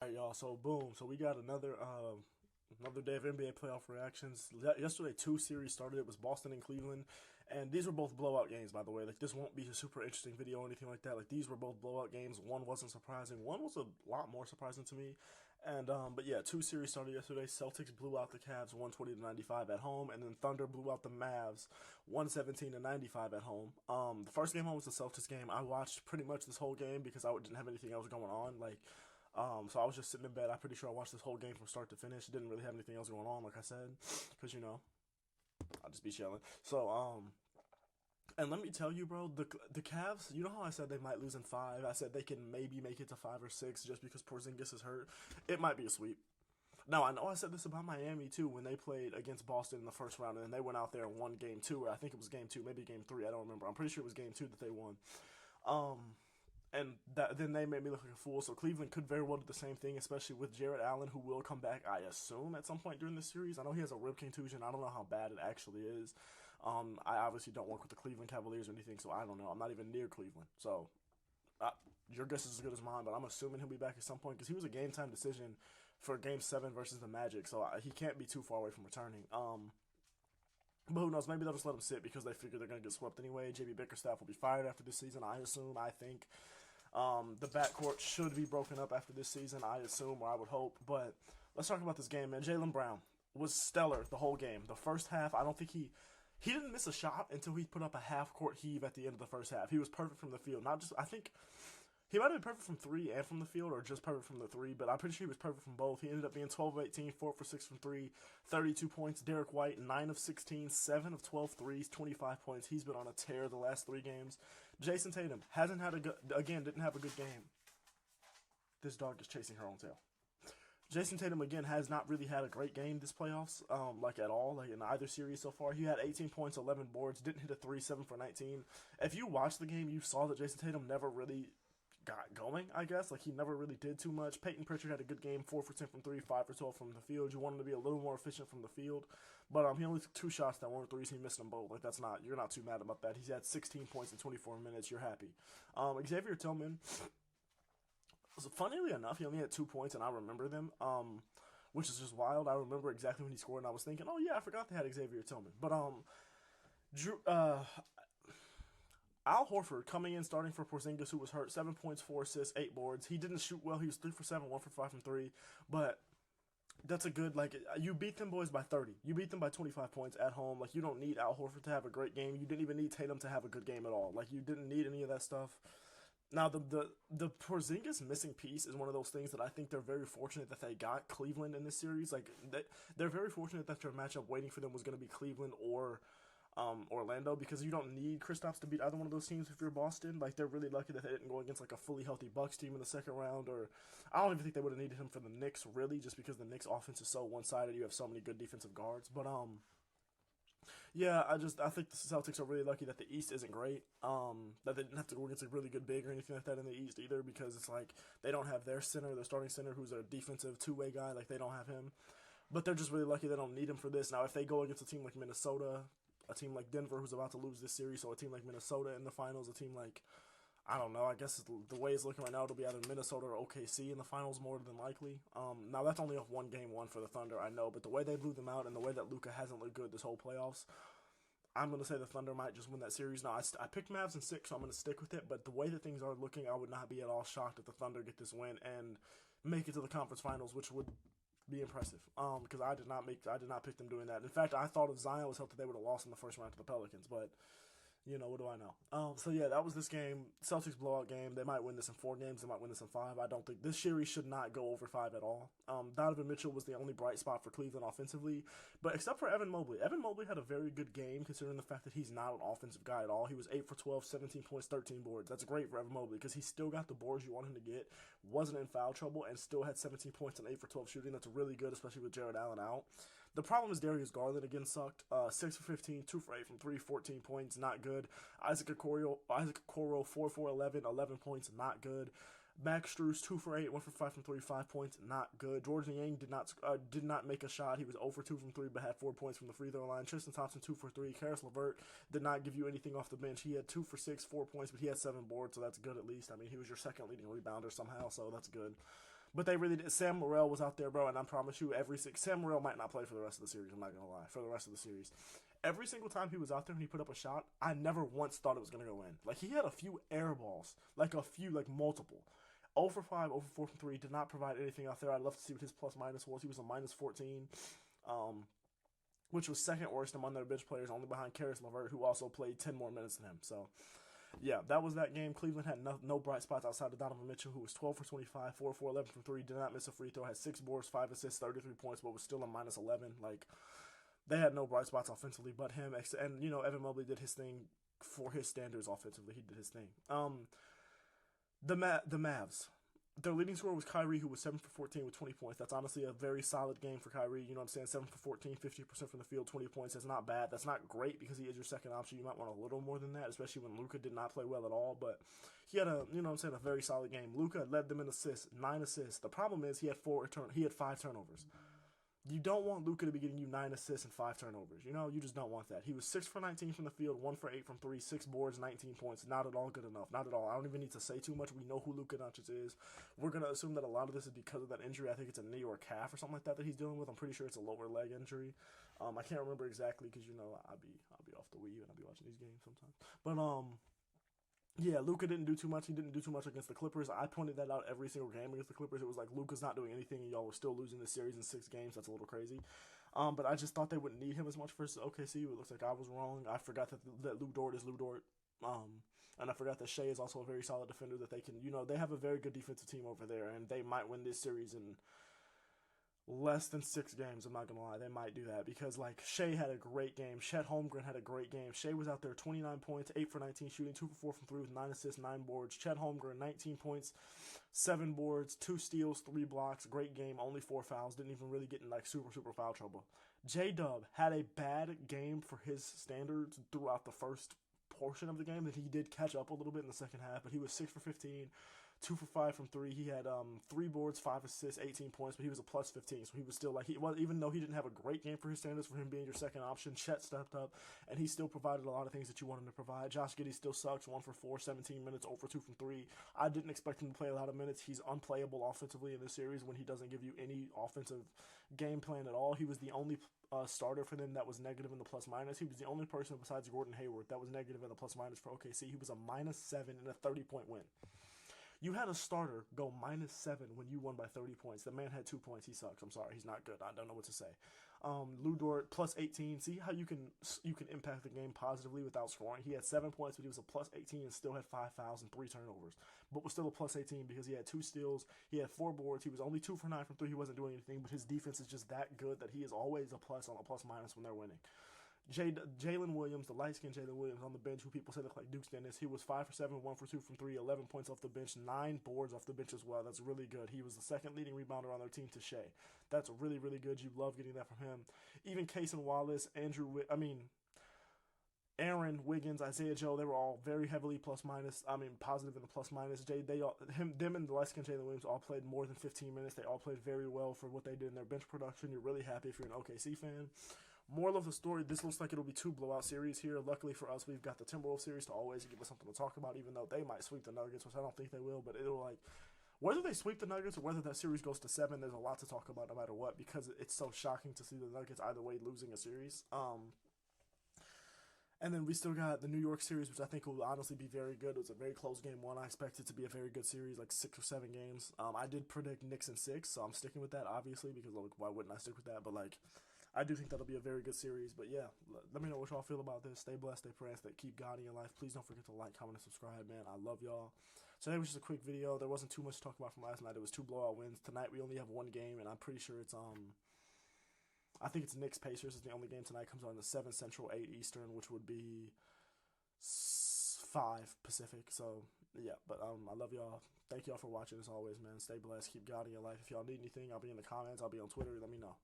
right, y'all. So boom. So we got another day of NBA playoff reactions. Yesterday, two series started. It was Boston and Cleveland, and these were both blowout games, by the way. Like this won't be a super interesting video or anything like that. Like these were both blowout games. One wasn't surprising. One was a lot more surprising to me. And but yeah, two series started yesterday. Celtics blew out the Cavs 120-95 at home, and then Thunder blew out the Mavs 117-95 at home. The first game home was the Celtics game. I watched pretty much this whole game because I didn't have anything else going on. So I was just sitting in bed. I'm pretty sure I watched this whole game from start to finish. Didn't really have anything else going on, like I said, because I'll just be chilling. And let me tell you, bro, the Cavs. You know how I said they might lose in five? I said they can maybe make it to 5 or 6 just because Porzingis is hurt. It might be a sweep. Now I know I said this about Miami too when they played against Boston in the first round, and then they went out there and won game two, or I think it was game two, maybe game three. I don't remember. I'm pretty sure it was game two that they won. Um, then they made me look like a fool. So Cleveland could very well do the same thing, especially with Jared Allen, who will come back, I assume, at some point during this series. I know he has a rib contusion. I don't know how bad it actually is. I obviously don't work with the Cleveland Cavaliers or anything, so I don't know. I'm not even near Cleveland, so uh, your guess is as good as mine. But I'm assuming he'll be back at some point because he was a game time decision for Game 7 versus the Magic, so he can't be too far away from returning. But who knows? Maybe they'll just let him sit because they figure they're going to get swept anyway. JB Bickerstaff will be fired after this season, I assume. I think the backcourt should be broken up after this season, I assume, or I would hope. But let's talk about this game, man. Jaylen Brown was stellar the whole game. The first half, I don't think he didn't miss a shot until he put up a half court heave at the end of the first half. He was perfect from the field. Not just I think he might have been perfect from three and from the field, or just perfect from the three, but I'm pretty sure he was perfect from both. He ended up being 12 of 18, 4 for 6 from three, 32 points. Derek White, 9 of 16, 7 of 12 threes, 25 points. He's been on a tear the last 3 games. Jason Tatum hasn't had didn't have a good game. This dog is chasing her own tail. Jason Tatum again has not really had a great game this playoffs, like at all, like in either series so far. He had 18 points, 11 boards, didn't hit a three, 7 for 19. If you watched the game, you saw that Jason Tatum never really got going, I guess. Like, he never really did too much. Peyton Pritchard had a good game, 4 for 10 from 3, 5 for 12 from the field. You want him to be a little more efficient from the field. But he only took 2 shots that weren't threes. He missed them both. Like, you're not too mad about that. He's had 16 points in 24 minutes. You're happy. Xavier Tillman, funnily enough, he only had 2 points, and I remember them. Which is just wild. I remember exactly when he scored, and I was thinking, oh yeah, I forgot they had Xavier Tillman. But Drew, Al Horford coming in starting for Porzingis, who was hurt, 7 points, 4 assists, 8 boards. He didn't shoot well. He was 3 for 7, 1 for 5 from 3. But that's a good, like, you beat them boys by 30. You beat them by 25 points at home. Like, you don't need Al Horford to have a great game. You didn't even need Tatum to have a good game at all. Like, you didn't need any of that stuff. Now, the Porzingis missing piece is one of those things that I think they're very fortunate that they got Cleveland in this series. Like, they're very fortunate that their matchup waiting for them was going to be Cleveland or Orlando, because you don't need Kristaps to beat either one of those teams if you're Boston. Like, they're really lucky that they didn't go against like a fully healthy Bucks team in the second round, or I don't even think they would have needed him for the Knicks, really, just because the Knicks offense is so one-sided. You have so many good defensive guards. But yeah, I think the Celtics are really lucky that the East isn't great. That they didn't have to go against a really good big or anything like that in the East either, because it's like they don't have their starting center, who's a defensive two-way guy. Like, they don't have him. But they're just really lucky they don't need him for this. Now, if they go against a team like Minnesota, a team like Denver, who's about to lose this series, so a team like Minnesota in the finals, a team like, I don't know, I guess the way it's looking right now, it'll be either Minnesota or OKC in the finals more than likely. Now, that's only off one game one for the Thunder, I know, but the way they blew them out and the way that Luka hasn't looked good this whole playoffs, I'm going to say the Thunder might just win that series. Now, I picked Mavs in 6, so I'm going to stick with it, but the way that things are looking, I would not be at all shocked if the Thunder get this win and make it to the conference finals, which would be impressive. Because I did not pick them doing that. In fact, I thought if Zion was healthy, they would have lost in the first round to the Pelicans, but what do I know? So yeah, that was this game. Celtics blowout game. They might win this in 4 games. They might win this in 5. I don't think this series should not go over 5 at all. Donovan Mitchell was the only bright spot for Cleveland offensively, but except for Evan Mobley. Evan Mobley had a very good game considering the fact that he's not an offensive guy at all. He was 8 for 12, 17 points, 13 boards. That's great for Evan Mobley because he still got the boards you want him to get, wasn't in foul trouble, and still had 17 points and 8 for 12 shooting. That's really good, especially with Jared Allen out. The problem is Darius Garland again sucked. 6 for 15, 2 for 8 from 3, 14 points, not good. Isaac Okoro, 4 for 11, 11 points, not good. Max Strus, 2 for 8, 1 for 5 from 3, 5 points, not good. Jordan Yang did not make a shot. He was 0 for 2 from 3, but had 4 points from the free throw line. Tristan Thompson, 2 for 3. Karis LeVert did not give you anything off the bench. He had 2 for 6, 4 points, but he had 7 boards, so that's good at least. I mean, he was your second leading rebounder somehow, so that's good. But they really did. Sam Morril was out there, bro, and I promise you, Sam Morril might not play for the rest of the series. I'm not gonna lie, for the rest of the series. Every single time he was out there and he put up a shot, I never once thought it was gonna go in. Like he had a few air balls, like multiple. 0 for 5, 0 for 4 from 3, did not provide anything out there. I'd love to see what his plus minus was. He was a minus 14, which was second worst among their bench players, only behind Karis LeVert, who also played 10 more minutes than him. So, yeah, that was that game. Cleveland had no bright spots outside of Donovan Mitchell, who was 12 for 25, 4 for 11 from 3, did not miss a free throw, had 6 boards, 5 assists, 33 points, but was still a minus 11. Like, they had no bright spots offensively but him. And, Evan Mobley did his thing for his standards offensively. He did his thing. The Mavs. Their leading scorer was Kyrie, who was 7 for 14 with 20 points. That's honestly a very solid game for Kyrie. You know what I'm saying? 7 for 14, 50% from the field, 20 points. That's not bad. That's not great because he is your second option. You might want a little more than that, especially when Luka did not play well at all. But he had a very solid game. Luka led them in assists, 9 assists. The problem is he had 5 turnovers. You don't want Luka to be getting you 9 assists and 5 turnovers. You just don't want that. He was 6 for 19 from the field, 1 for 8 from 3, 6 boards, 19 points. Not at all good enough. Not at all. I don't even need to say too much. We know who Luka Doncic is. We're going to assume that a lot of this is because of that injury. I think it's a knee or a calf or something like that he's dealing with. I'm pretty sure it's a lower leg injury. I can't remember exactly because, I'll be off the Wii and I'll be watching these games sometimes. But, yeah, Luka didn't do too much. He didn't do too much against the Clippers. I pointed that out every single game against the Clippers. It was like Luka's not doing anything, and y'all were still losing this series in 6 games. That's a little crazy. But I just thought they wouldn't need him as much versus OKC. It looks like I was wrong. I forgot that Lou Dort is Lou Dort. And I forgot that Shea is also a very solid defender that they can, they have a very good defensive team over there, and they might win this series in less than 6 games. I'm not going to lie. They might do that because, Shea had a great game. Chet Holmgren had a great game. Shea was out there 29 points, 8 for 19 shooting, 2 for 4 from 3 with 9 assists, 9 boards. Chet Holmgren, 19 points, 7 boards, 2 steals, 3 blocks. Great game. Only 4 fouls. Didn't even really get in, super foul trouble. J-Dub had a bad game for his standards throughout the first portion of the game. That he did catch up a little bit in the second half, but he was 6 for 15. 2 for 5 from 3. He had 3 boards, 5 assists, 18 points, but he was a plus 15. So he was still even though he didn't have a great game for his standards, for him being your second option, Chet stepped up and he still provided a lot of things that you want him to provide. Josh Giddey still sucks, 1 for 4, 17 minutes, 0 for 2 from 3. I didn't expect him to play a lot of minutes. He's unplayable offensively in this series when he doesn't give you any offensive game plan at all. He was the only starter for them that was negative in the plus minus. He was the only person besides Gordon Hayward that was negative in the plus minus for OKC. He was a -7 in a 30-point win. You had a starter go -7 when you won by 30 points. The man had 2 points. He sucks. I'm sorry. He's not good. I don't know what to say. Lou Dort, plus 18. See how you can impact the game positively without scoring. He had 7 points, but he was a plus 18 and still had 5 fouls and 3 turnovers. But was still a plus 18 because he had 2 steals. He had 4 boards. He was only 2 for 9 from 3. He wasn't doing anything, but his defense is just that good that he is always a plus on a plus minus when they're winning. Jalen Williams, the light-skinned Jalen Williams on the bench, who people say look like Duke's Dennis. He was 5 for 7, 1 for 2 from 3, 11 points off the bench, 9 boards off the bench as well. That's really good. He was the second leading rebounder on their team to Shea. That's really, really good. You love getting that from him. Even Kaysen Wallace, Aaron, Wiggins, Isaiah Joe, they were all very heavily positive in the plus minus. Them and the light-skinned Jalen Williams all played more than 15 minutes. They all played very well for what they did in their bench production. You're really happy if you're an OKC fan. Moral of the story, this looks like it'll be 2 blowout series here. Luckily for us, we've got the Timberwolves series to always give us something to talk about, even though they might sweep the Nuggets, which I don't think they will, but it'll whether they sweep the Nuggets or whether that series goes to 7, there's a lot to talk about no matter what, because it's so shocking to see the Nuggets either way losing a series. And then we still got the New York series, which I think will honestly be very good. It was a very close game 1. I expect it to be a very good series, 6 or 7 games. I did predict Knicks in 6, so I'm sticking with that, obviously, because why wouldn't I stick with that? But I do think that'll be a very good series. But yeah, let me know what y'all feel about this. Stay blessed, stay praying, keep God in your life. Please don't forget to like, comment, and subscribe, man. I love y'all. So that was just a quick video. There wasn't too much to talk about from last night. It was 2 blowout wins. Tonight we only have 1 game, and I'm pretty sure it's I think it's Knicks Pacers is the only game tonight. Comes on the 7 Central, 8 Eastern, which would be 5 Pacific. So yeah, but I love y'all. Thank y'all for watching as always, man. Stay blessed. Keep God in your life. If y'all need anything, I'll be in the comments. I'll be on Twitter. Let me know.